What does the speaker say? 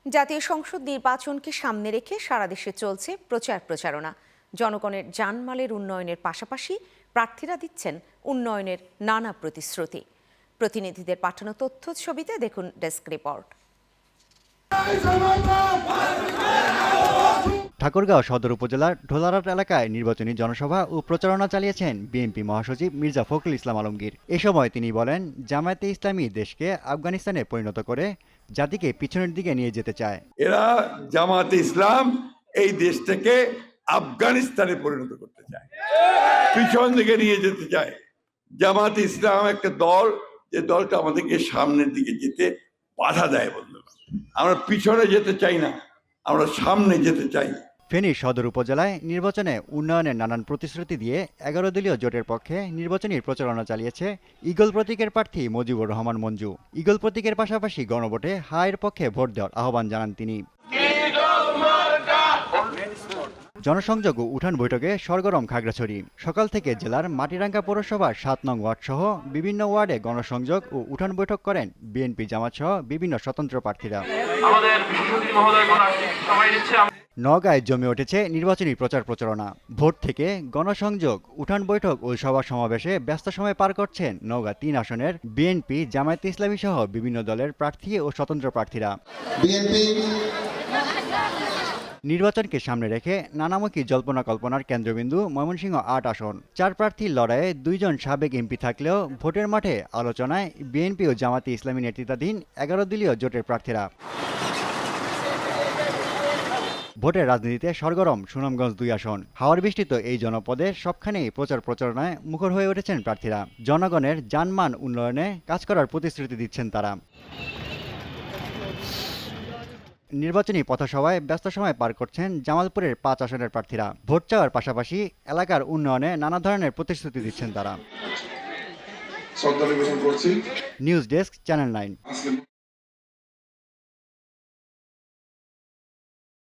জাতীয় সংসদ নির্বাচনকে সামনে রেখে সারা দেশে চলছে প্রচারণা। জনগণের জানমালের উন্নয়নের পাশাপাশি প্রার্থীরা দিচ্ছেন উন্নয়নের নানা প্রতিশ্রুতি। প্রতিনিধিদের পাঠানো তথ্য ছবিতে দেখুন ডেস্ক রিপোর্ট। ঠাকুরগাঁও সদর উপজেলার ঢোলারহাট এলাকায় নির্বাচনী জনসভা ও প্রচারণা চালিয়েছেন বিএনপি মহাসচিব মির্জা ফখরুল ইসলাম আলমগীর। এ সময় তিনি বলেন, জামায়াতে ইসলামী দেশকে আফগানিস্তানে পরিণত করে জাতিকে পিছনের দিকে নিয়ে যেতে চায়। এরা জামায়াতে ইসলাম এই দেশটাকে আফগানিস্তানে পরিণত করতে চায়, পিছন দিকে নিয়ে যেতে চায়। জামায়াতে ইসলাম একটা দল, যে দলটা আমাদেরকে সামনের দিকে যেতে বাধা দেয়। বন্ধুরা, আমরা পিছনে যেতে চাই না, আমরা সামনে যেতে চাই। ফেনী সদর উপজেলায় নির্বাচনে উন্নয়নের নানান প্রতিশ্রুতি দিয়ে 11 দলীয় জোটের পক্ষে নির্বাচনী প্রচারণা চালিয়েছে ঈগল প্রতীকের প্রার্থী মুজিবুর রহমান মঞ্জু। ঈগল প্রতীকের পাশাপাশি গণভোটে হায়ের পক্ষে ভোট দেওয়ার আহ্বান জানান তিনি। জনসংযোগ ও উঠান বৈঠকে সরগরম খাগড়াছড়ি। সকাল থেকে জেলার মাটিরাঙ্গা পৌরসভার 7 নং ওয়ার্ড সহ বিভিন্ন ওয়ার্ডে গণসংযোগ ও উঠান বৈঠক করেন বিএনপি জামাত সহ বিভিন্ন স্বতন্ত্র প্রার্থীরা। নওগাঁয় জমে উঠেছে নির্বাচনী প্রচারণা। ভোট থেকে গণসংযোগ, উঠান বৈঠক ও সভা সমাবেশে ব্যস্ত সময় পার করছেন নওগাঁ 3 আসনের বিএনপি, জামায়াতে ইসলামী সহ বিভিন্ন দলের প্রার্থী ও স্বতন্ত্র প্রার্থীরা। নির্বাচনকে সামনে রেখে নানামুখী জল্পনা কল্পনার কেন্দ্রবিন্দু ময়মনসিংহ 8 আসন। 4 প্রার্থীর লড়াইয়ে 2 জন সাবেক এমপি থাকলেও ভোটের মাঠে আলোচনায় বিএনপি ও জামায়াতে ইসলামী নেতৃত্বাধীন 11 দলীয় জোটের প্রার্থীরা। ভোটের রাজনীতিতে সরগরম সুনামগঞ্জ 2 আসন। হাওর বৃষ্টিত এই জনপদের সবখানেই প্রচারণায় মুখর হয়ে উঠেছেন প্রার্থীরা। জনগণের জানমান উন্নয়নে কাজ করার প্রতিশ্রুতি দিচ্ছেন তারা। নির্বাচনী পথসভায় ব্যস্ত সময় পার করছেন জামালপুরের 5 আসনের প্রার্থীরা। ভোট চাওয়ার পাশাপাশি এলাকার উন্নয়নে নানা ধরনের প্রতিশ্রুতি দিচ্ছেন তারা। News desk, channel 9।